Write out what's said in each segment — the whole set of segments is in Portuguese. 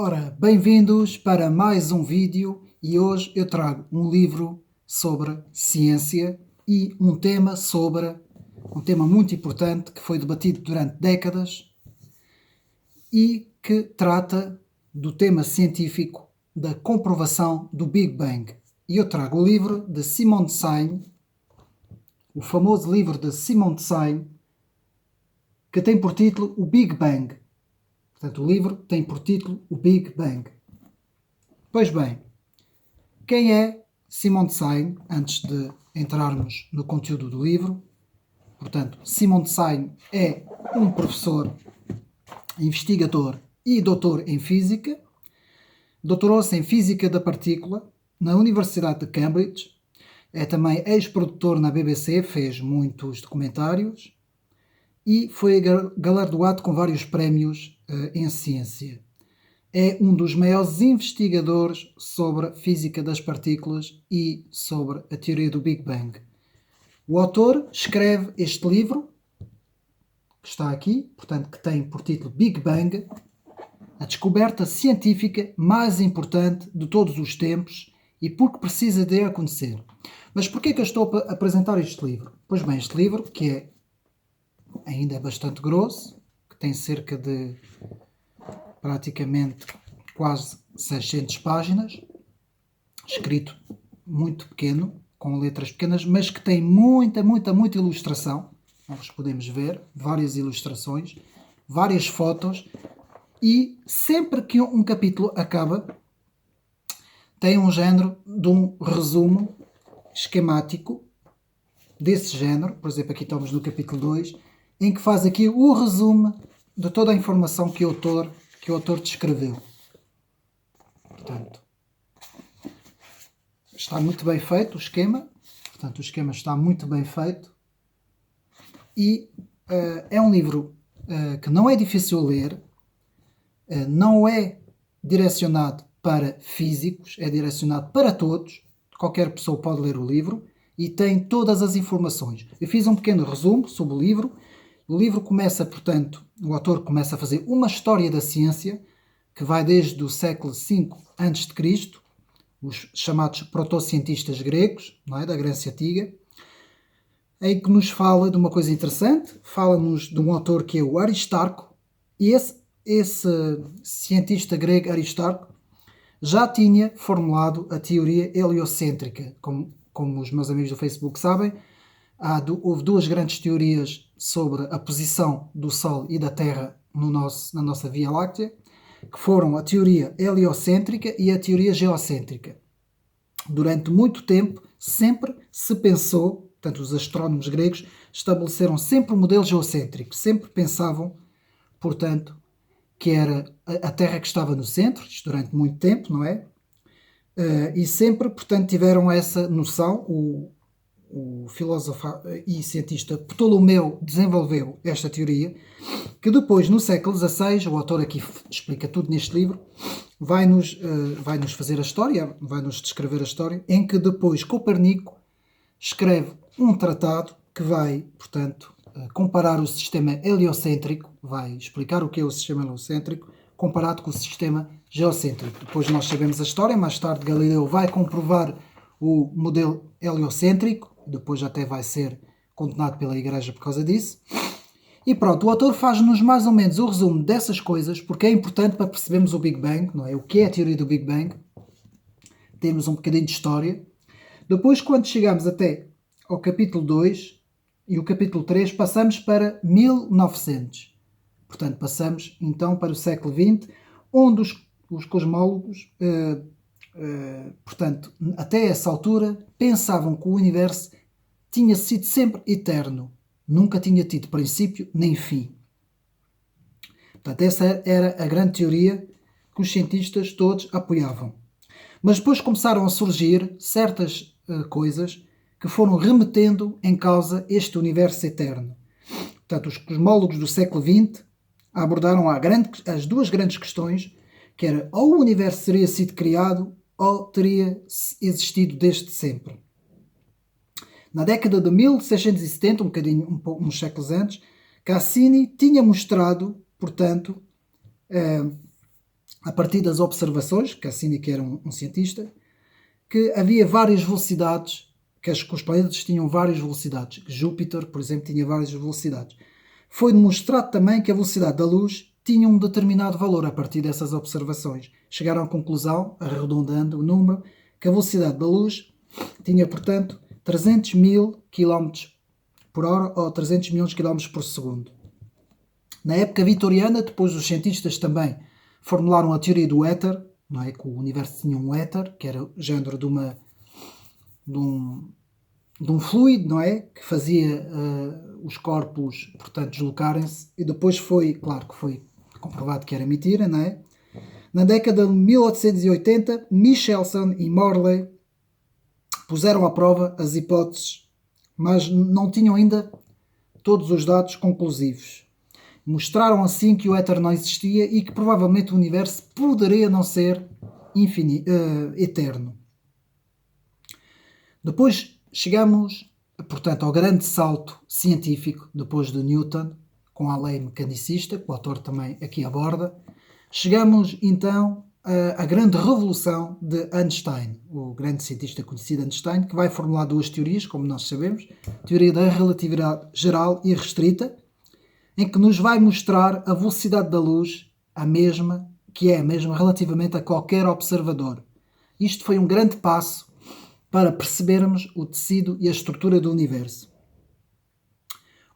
Ora, bem-vindos para mais um vídeo e hoje eu trago um livro sobre ciência e um tema muito importante que foi debatido durante décadas e que trata do tema científico da comprovação do Big Bang. E eu trago o livro de Simone Sein, o famoso livro de Simone Sein, que tem por título o Big Bang. Portanto, o livro tem por título o Big Bang. Pois bem, quem é Simone Sein, antes de entrarmos no conteúdo do livro? Portanto, Simone Sein é um professor, investigador e doutor em física. Doutorou-se em física da partícula na Universidade de Cambridge. É também ex-produtor na BBC, fez muitos documentários e foi galardoado com vários prémios em ciência. É um dos maiores investigadores sobre a física das partículas e sobre a teoria do Big Bang. O autor escreve este livro, que está aqui, portanto, que tem por título Big Bang, a descoberta científica mais importante de todos os tempos e porque precisa de acontecer. Mas porquê que eu estou a apresentar este livro? Pois bem, este livro, que é ainda bastante grosso, que tem cerca de praticamente quase 600 páginas, escrito muito pequeno, com letras pequenas, mas que tem muita ilustração. Nós podemos ver várias ilustrações, várias fotos, e sempre que um capítulo acaba, tem um género de um resumo esquemático desse género. Por exemplo, aqui estamos no capítulo 2, em que faz aqui o resumo de toda a informação que o autor descreveu. Portanto, está muito bem feito o esquema. Portanto, o esquema está muito bem feito. E é um livro que não é difícil ler, não é direcionado para físicos, é direcionado para todos. Qualquer pessoa pode ler o livro e tem todas as informações. Eu fiz um pequeno resumo sobre o livro. O livro começa, portanto, o autor começa a fazer uma história da ciência que vai desde o século V a.C., os chamados protocientistas gregos, não é? Da Grécia Antiga, em que nos fala de uma coisa interessante, fala-nos de um autor que é o Aristarco, e esse cientista grego Aristarco já tinha formulado a teoria heliocêntrica. Como os meus amigos do Facebook sabem, houve duas grandes teorias sobre a posição do Sol e da Terra na nossa Via Láctea, que foram a teoria heliocêntrica e a teoria geocêntrica. Durante muito tempo, sempre se pensou, portanto, os astrónomos gregos estabeleceram sempre o modelo geocêntrico, sempre pensavam, portanto, que era a Terra que estava no centro, isto durante muito tempo, não é? E sempre, portanto, tiveram essa noção. O filósofo e cientista Ptolomeu desenvolveu esta teoria, que depois, no século XVI, o autor aqui explica tudo neste livro, vai-nos fazer a história, vai-nos descrever a história, em que depois Copérnico escreve um tratado que vai, portanto, comparar o sistema heliocêntrico, vai explicar o que é o sistema heliocêntrico, comparado com o sistema geocêntrico. Depois nós sabemos a história, mais tarde Galileu vai comprovar o modelo heliocêntrico, depois até vai ser condenado pela Igreja por causa disso. E pronto, o autor faz-nos mais ou menos o resumo dessas coisas, porque é importante para percebermos o Big Bang, não é? O que é a teoria do Big Bang. Temos um bocadinho de história. Depois, quando chegamos até ao capítulo 2 e o capítulo 3, passamos para 1900. Portanto, passamos então para o século XX, onde os cosmólogos, portanto, até essa altura, pensavam que o universo tinha sido sempre eterno. Nunca tinha tido princípio nem fim. Portanto, essa era a grande teoria que os cientistas todos apoiavam. Mas depois começaram a surgir certas coisas que foram remetendo em causa este universo eterno. Portanto, os cosmólogos do século XX abordaram as duas grandes questões, que era ou o universo teria sido criado ou teria existido desde sempre. Na década de 1670, uns séculos antes, Cassini tinha mostrado, portanto, a partir das observações, Cassini era um cientista, que havia várias velocidades, que os planetas tinham várias velocidades. Júpiter, por exemplo, tinha várias velocidades. Foi demonstrado também que a velocidade da luz tinha um determinado valor a partir dessas observações. Chegaram à conclusão, arredondando o número, que a velocidade da luz tinha, portanto, 300 mil km por hora ou 300 milhões de km por segundo. Na época vitoriana, depois os cientistas também formularam a teoria do éter, não é? Que o universo tinha um éter, que era o género de um fluido, não é? Que fazia os corpos, portanto, deslocarem-se. E depois foi, claro que foi comprovado que era mentira, não é? Na década de 1880, Michelson e Morley puseram à prova as hipóteses, mas não tinham ainda todos os dados conclusivos. Mostraram assim que o éter não existia e que provavelmente o universo poderia não ser eterno. Depois chegamos, portanto, ao grande salto científico, depois de Newton, com a lei mecanicista, que o autor também aqui aborda. Chegamos então à grande revolução de Einstein, o grande cientista conhecido Einstein, que vai formular duas teorias, como nós sabemos, a teoria da relatividade geral e restrita, em que nos vai mostrar a velocidade da luz, que é a mesma relativamente a qualquer observador. Isto foi um grande passo para percebermos o tecido e a estrutura do universo.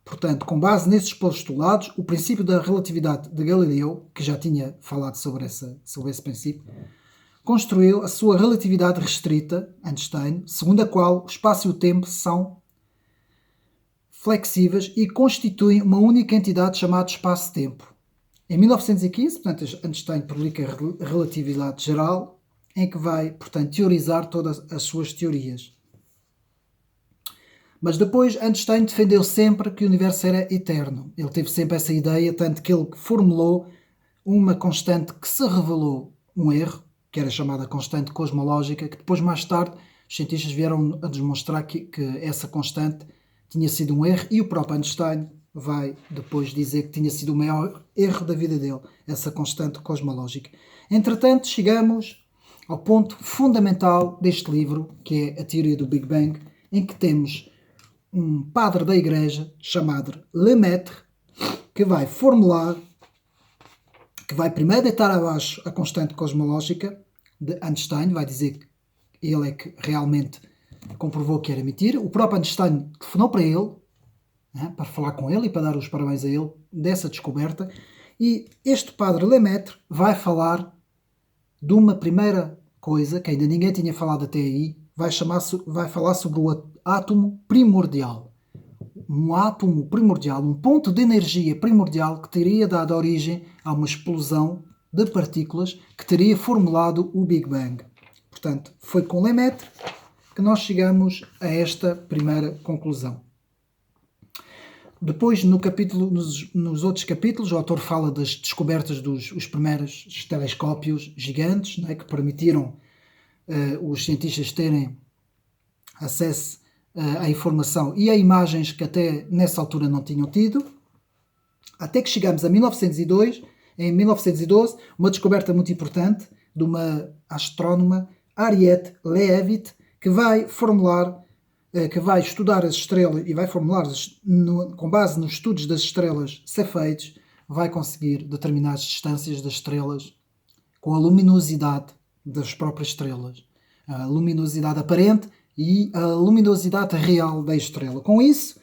Portanto, com base nesses postulados, o princípio da relatividade de Galileu, que já tinha falado sobre esse princípio, construiu a sua relatividade restrita, Einstein, segundo a qual o espaço e o tempo são flexíveis e constituem uma única entidade chamada espaço-tempo. Em 1915, portanto, Einstein publica a relatividade geral, em que vai, portanto, teorizar todas as suas teorias. Mas depois Einstein defendeu sempre que o universo era eterno. Ele teve sempre essa ideia, tanto que ele formulou uma constante que se revelou um erro, que era chamada constante cosmológica, que depois, mais tarde, os cientistas vieram a demonstrar que essa constante tinha sido um erro, e o próprio Einstein vai depois dizer que tinha sido o maior erro da vida dele, essa constante cosmológica. Entretanto, chegamos ao ponto fundamental deste livro, que é a teoria do Big Bang, em que temos um padre da igreja chamado Lemaitre, que vai formular, que vai primeiro deitar abaixo a constante cosmológica de Einstein, vai dizer que ele é que realmente comprovou que era mentira. O próprio Einstein telefonou para ele, para falar com ele e para dar os parabéns a ele dessa descoberta, e este padre Lemaitre vai falar de uma primeira coisa que ainda ninguém tinha falado até aí, vai falar sobre o átomo primordial. Um átomo primordial, um ponto de energia primordial que teria dado origem a uma explosão de partículas que teria formulado o Big Bang. Portanto, foi com Lemaitre que nós chegamos a esta primeira conclusão. Depois, nos outros capítulos, o autor fala das descobertas dos primeiros telescópios gigantes, não é, que permitiram os cientistas terem acesso à informação e a imagens que até nessa altura não tinham tido, até que chegamos a 1902. Em 1912, uma descoberta muito importante de uma astrónoma, Harriet Leavitt, que vai estudar as estrelas e vai formular, com base nos estudos das estrelas cefeides, vai conseguir determinar as distâncias das estrelas com a luminosidade das próprias estrelas. A luminosidade aparente e a luminosidade real da estrela. Com isso,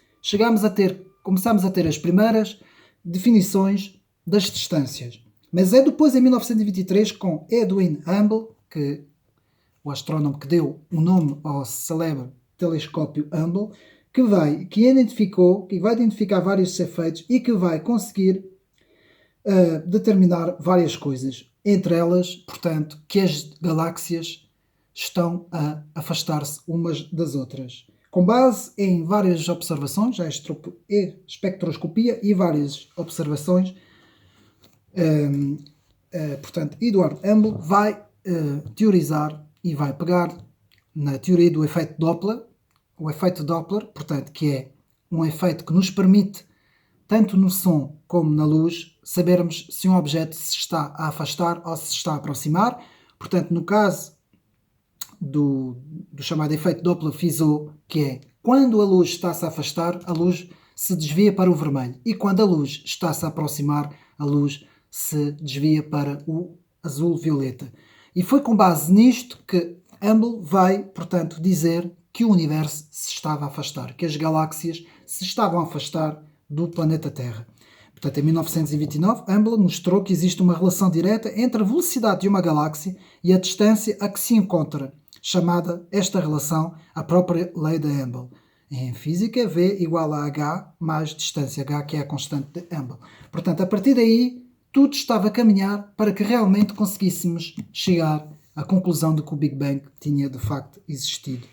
começamos a ter as primeiras definições das distâncias. Mas é depois, em 1923, com Edwin Hubble, o astrónomo que deu o nome ao célebre telescópio Hubble, que vai identificar vários efeitos e que vai conseguir determinar várias coisas. Entre elas, portanto, que as galáxias estão a afastar-se umas das outras. Com base em várias observações, a espectroscopia e várias observações, portanto, Edward Hubble vai teorizar e vai pegar na teoria do efeito Doppler. O efeito Doppler, portanto, que é um efeito que nos permite, tanto no som como na luz, sabermos se um objeto se está a afastar ou se está a aproximar. Portanto, no caso do chamado efeito Doppler-Fizeau, que é quando a luz está-se a afastar, a luz se desvia para o vermelho, e quando a luz está-se a aproximar, a luz se desvia para o azul-violeta. E foi com base nisto que Hubble vai, portanto, dizer que o universo se estava a afastar, que as galáxias se estavam a afastar do planeta Terra. Portanto, em 1929, Hubble mostrou que existe uma relação direta entre a velocidade de uma galáxia e a distância a que se encontra, chamada esta relação a própria lei de Hubble. Em física, V igual a H mais distância H, que é a constante de Hubble. Portanto, a partir daí, tudo estava a caminhar para que realmente conseguíssemos chegar à conclusão de que o Big Bang tinha de facto existido.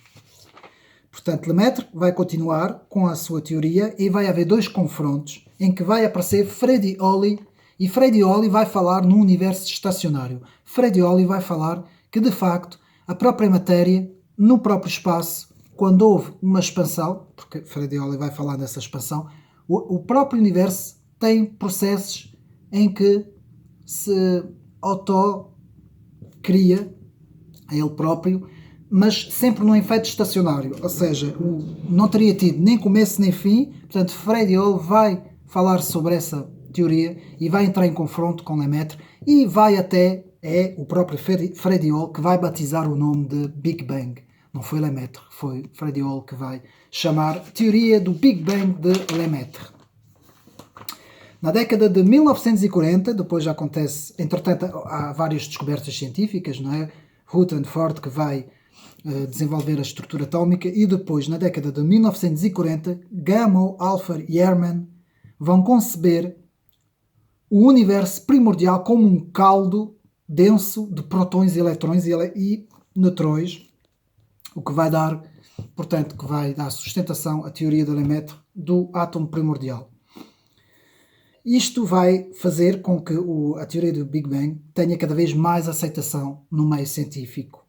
Portanto, Lemaitre vai continuar com a sua teoria e vai haver dois confrontos em que vai aparecer Fredi-Olly, e Fredi-Olly vai falar no universo estacionário. Fredi-Olly vai falar que, de facto, a própria matéria, no próprio espaço, quando houve uma expansão, porque Fredi-Olly vai falar dessa expansão, o próprio universo tem processos em que se auto-cria a ele próprio, mas sempre num efeito estacionário, ou seja, não teria tido nem começo nem fim. Portanto, Fredi-Olly vai falar sobre essa teoria e vai entrar em confronto com Lemaitre e vai até, é o próprio Fredi-Olly que vai batizar o nome de Big Bang. Não foi Lemaitre, foi Fredi-Olly que vai chamar teoria do Big Bang de Lemaitre. Na década de 1940, depois já acontece, entretanto há várias descobertas científicas, não é? Rutherford que vai desenvolver a estrutura atómica, e depois, na década de 1940, Gamow, Alpher e Ehrman vão conceber o universo primordial como um caldo denso de protões, eletrões e neutrões, o que vai dar, portanto, que vai dar sustentação à teoria de Lemaitre do átomo primordial. Isto vai fazer com que a teoria do Big Bang tenha cada vez mais aceitação no meio científico.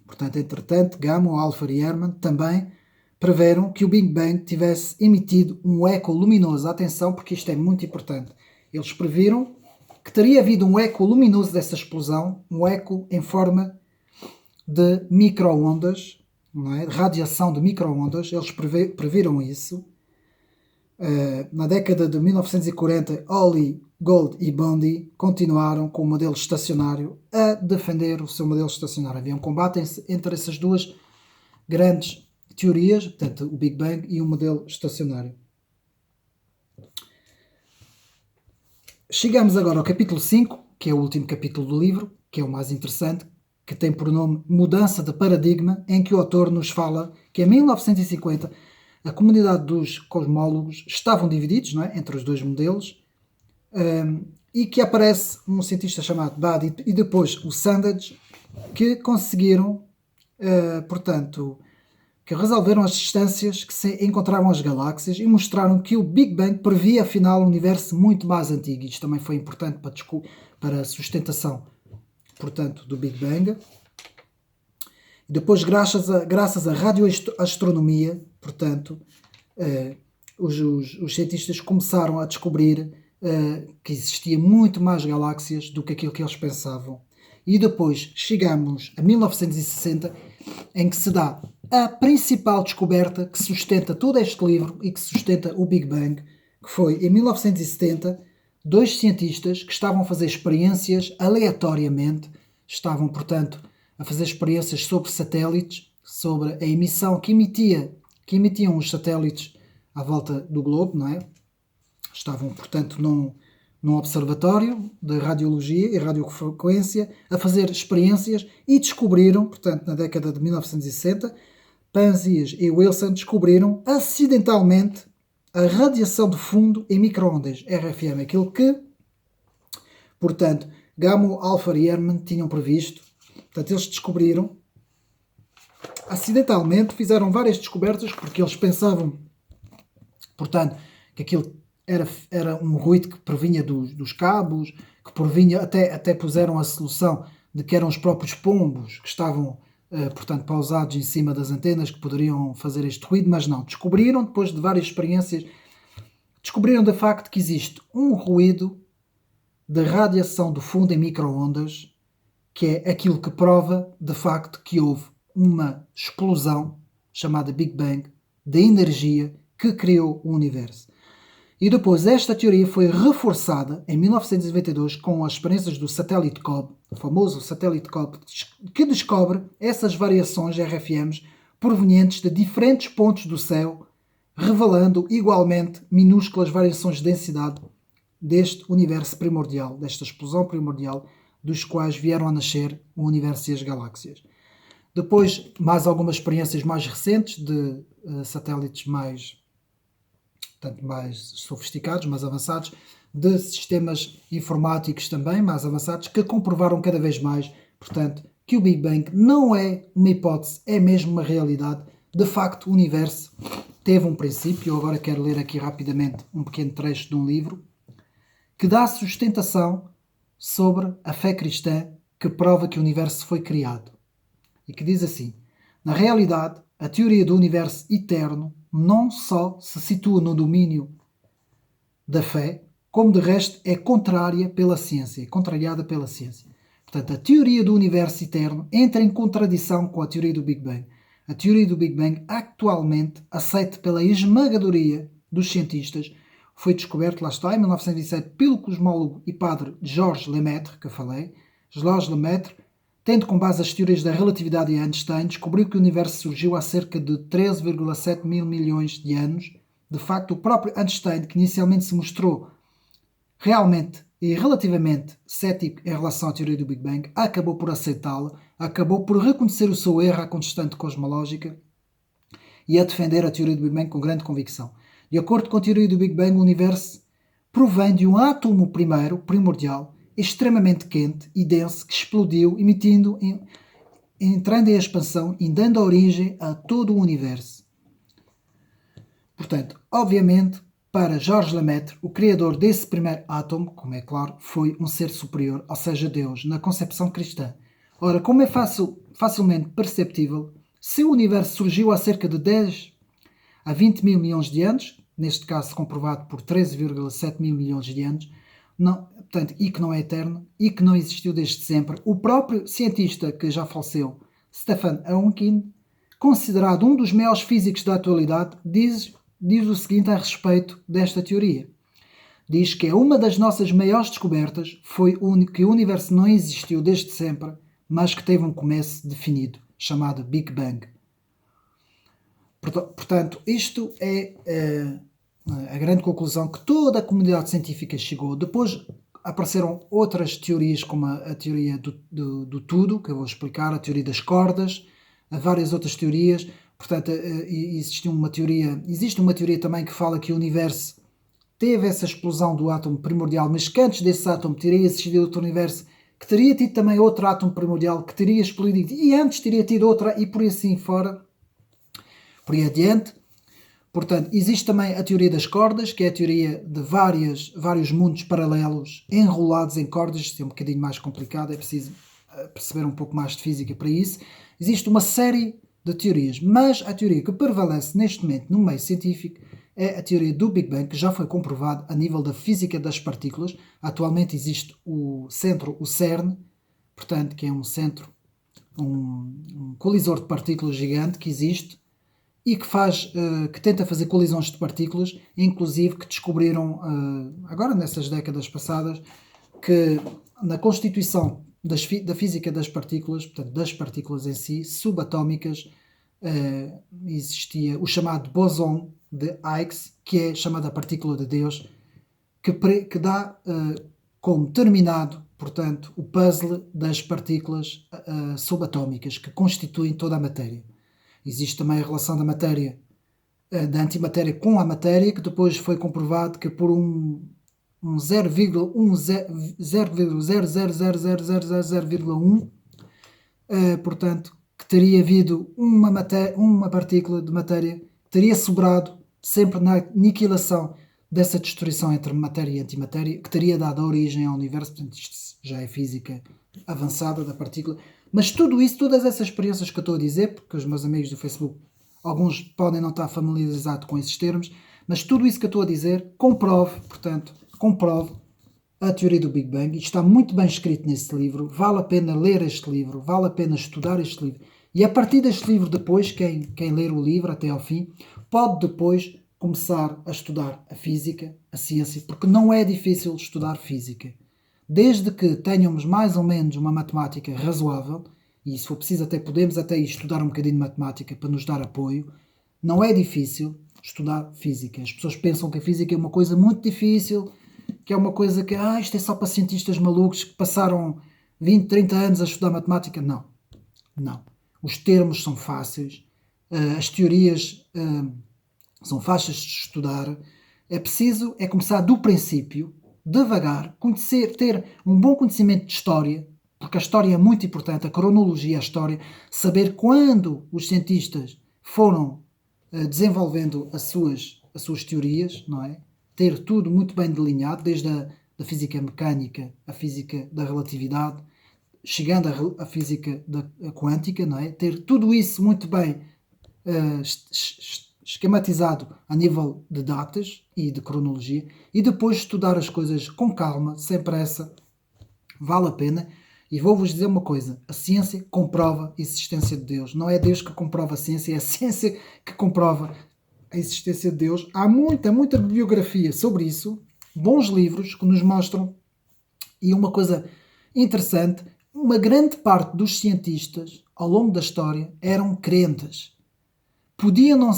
Portanto, entretanto, Gamow, Alpher e Ehrman também preveram que o Big Bang tivesse emitido um eco luminoso. Atenção, porque isto é muito importante. Eles previram que teria havido um eco luminoso dessa explosão, um eco em forma de micro-ondas, não é? Radiação de micro-ondas. Eles previram isso. Na década de 1940, Olly, Gold e Bundy continuaram com o modelo estacionário a defender o seu modelo estacionário. Havia um combate entre essas duas grandes teorias, portanto, o Big Bang e o modelo estacionário. Chegamos agora ao capítulo 5, que é o último capítulo do livro, que é o mais interessante, que tem por nome Mudança de Paradigma, em que o autor nos fala que em 1950 a comunidade dos cosmólogos estavam divididos, não é, entre os dois modelos, e que aparece um cientista chamado Badi e depois o Sandage, que conseguiram, portanto, que resolveram as distâncias que se encontravam as galáxias e mostraram que o Big Bang previa afinal um universo muito mais antigo. Isto também foi importante para a sustentação, portanto, do Big Bang. Depois, graças à radioastronomia, portanto, os cientistas começaram a descobrir que existia muito mais galáxias do que aquilo que eles pensavam. E depois chegamos a 1960, em que se dá a principal descoberta que sustenta todo este livro e que sustenta o Big Bang, que foi em 1970, dois cientistas que estavam a fazer experiências aleatoriamente, estavam, portanto, a fazer experiências sobre satélites, sobre a emissão que emitiam os satélites à volta do globo, não é? Estavam, portanto, num observatório de radiologia e radiofrequência a fazer experiências e descobriram, portanto, na década de 1960, Penzias e Wilson descobriram acidentalmente a radiação de fundo em micro-ondas, RFM, aquilo que, portanto, Gamow, Alpher e Ehrman tinham previsto. Portanto, eles descobriram, acidentalmente, fizeram várias descobertas, porque eles pensavam, portanto, que aquilo era um ruído que provinha dos cabos, que provinha, até puseram a solução de que eram os próprios pombos que estavam, portanto, pausados em cima das antenas que poderiam fazer este ruído, mas não. Descobriram, depois de várias experiências, descobriram de facto que existe um ruído de radiação do fundo em micro-ondas, que é aquilo que prova de facto que houve uma explosão chamada Big Bang de energia que criou o universo. E depois esta teoria foi reforçada em 1992 com as experiências do satélite COBE, o famoso satélite COBE, que descobre essas variações RFMs provenientes de diferentes pontos do céu, revelando igualmente minúsculas variações de densidade deste universo primordial, desta explosão primordial, dos quais vieram a nascer o universo e as galáxias. Depois, mais algumas experiências mais recentes de satélites mais sofisticados, mais avançados, de sistemas informáticos também mais avançados, que comprovaram cada vez mais, portanto, que o Big Bang não é uma hipótese, é mesmo uma realidade. De facto, o universo teve um princípio. Eu agora quero ler aqui rapidamente um pequeno trecho de um livro que dá sustentação sobre a fé cristã, que prova que o universo foi criado. E que diz assim: na realidade, a teoria do universo eterno não só se situa no domínio da fé, como de resto é contrariada pela ciência. Portanto, a teoria do universo eterno entra em contradição com a teoria do Big Bang. A teoria do Big Bang, atualmente aceita pela esmagadoria dos cientistas, foi descoberto, lá está, em 1927, pelo cosmólogo e padre Georges Lemaitre, que eu falei. Georges Lemaitre, tendo com base as teorias da relatividade e Einstein, descobriu que o universo surgiu há cerca de 13,7 mil milhões de anos. De facto, o próprio Einstein, que inicialmente se mostrou realmente e relativamente cético em relação à teoria do Big Bang, acabou por aceitá-la, acabou por reconhecer o seu erro à constante cosmológica e a defender a teoria do Big Bang com grande convicção. De acordo com a teoria do Big Bang, o universo provém de um átomo primordial, extremamente quente e denso, que explodiu, entrando em expansão e dando origem a todo o universo. Portanto, obviamente, para Georges Lemaitre, o criador desse primeiro átomo, como é claro, foi um ser superior, ou seja, Deus, na concepção cristã. Ora, como é facilmente perceptível, se o universo surgiu há cerca de 10 a 20 mil milhões de anos, neste caso comprovado por 13,7 mil milhões de anos, portanto, e que não é eterno, e que não existiu desde sempre, o próprio cientista que já faleceu, Stephen Hawking, considerado um dos maiores físicos da atualidade, diz o seguinte a respeito desta teoria. Diz que é uma das nossas maiores descobertas foi que o universo não existiu desde sempre, mas que teve um começo definido, chamado Big Bang. Portanto, isto é a grande conclusão que toda a comunidade científica chegou. Depois apareceram outras teorias, como a teoria do tudo, que eu vou explicar, a teoria das cordas, várias outras teorias. Portanto, existe uma teoria também que fala que o universo teve essa explosão do átomo primordial, mas que antes desse átomo teria existido outro universo, que teria tido também outro átomo primordial, que teria explodido, e antes teria tido outra, e por aí assim fora, por aí adiante. Portanto, existe também a teoria das cordas, que é a teoria de vários mundos paralelos enrolados em cordas. Isto é um bocadinho mais complicado, é preciso perceber um pouco mais de física para isso. Existe uma série de teorias, mas a teoria que prevalece neste momento no meio científico é a teoria do Big Bang, que já foi comprovado a nível da física das partículas. Atualmente existe o CERN, portanto, que é um colisor de partículas gigante que existe e que tenta fazer colisões de partículas, inclusive que descobriram, agora nessas décadas passadas, que na constituição da física das partículas, portanto das partículas em si, subatómicas, existia o chamado bóson de Higgs, que é chamada a partícula de Deus, que dá como terminado, portanto, o puzzle das partículas subatómicas que constituem toda a matéria. Existe também a relação da matéria, da antimatéria com a matéria, que depois foi comprovado que por um 0,0000000,1, portanto, que teria havido uma partícula de matéria que teria sobrado sempre na aniquilação dessa destruição entre matéria e antimatéria, que teria dado origem ao universo. Portanto, isto já é física avançada da partícula. Mas tudo isso, todas essas experiências que eu estou a dizer, porque os meus amigos do Facebook, alguns podem não estar familiarizados com esses termos, Mas tudo isso que eu estou a dizer, comprove, portanto, comprove a teoria do Big Bang. Isto está muito bem escrito nesse livro. Vale a pena ler este livro, vale a pena estudar este livro. E a partir deste livro, depois, quem ler o livro até ao fim, pode depois começar a estudar a física, a ciência, porque não é difícil estudar física. Desde que tenhamos mais ou menos uma matemática razoável, e se for preciso até podemos até estudar um bocadinho de matemática para nos dar apoio, não é difícil estudar física. As pessoas pensam que a física é uma coisa muito difícil, que é uma coisa que isto é só para cientistas malucos que passaram 20, 30 anos a estudar matemática. Não, não. Os termos são fáceis, as teorias são fáceis de estudar. É preciso começar do princípio, devagar, conhecer, ter um bom conhecimento de história, porque a história é muito importante, a cronologia, a história, saber quando os cientistas foram desenvolvendo as suas teorias, não é? Ter tudo muito bem delineado, desde a física mecânica, a física da relatividade, chegando à física quântica, não é? Ter tudo isso muito bem esquematizado a nível de datas e de cronologia, e depois estudar as coisas com calma, sem pressa, vale a pena. E vou-vos dizer uma coisa, a ciência comprova a existência de Deus. Não é Deus que comprova a ciência, é a ciência que comprova a existência de Deus. Há muita bibliografia sobre isso, bons livros que nos mostram, e uma coisa interessante, uma grande parte dos cientistas, ao longo da história, eram crentes. Podiam não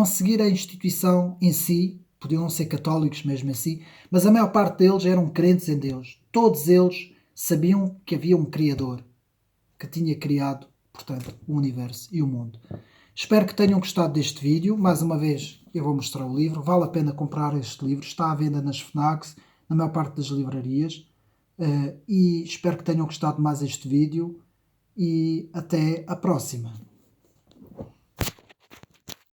seguir a instituição em si, podiam não ser católicos mesmo em si, mas a maior parte deles eram crentes em Deus. Todos eles sabiam que havia um Criador, que tinha criado, portanto, o universo e o mundo. Espero que tenham gostado deste vídeo. Mais uma vez, eu vou mostrar o livro. Vale a pena comprar este livro. Está à venda nas FNACs, na maior parte das livrarias. E espero que tenham gostado mais deste vídeo. E até a próxima.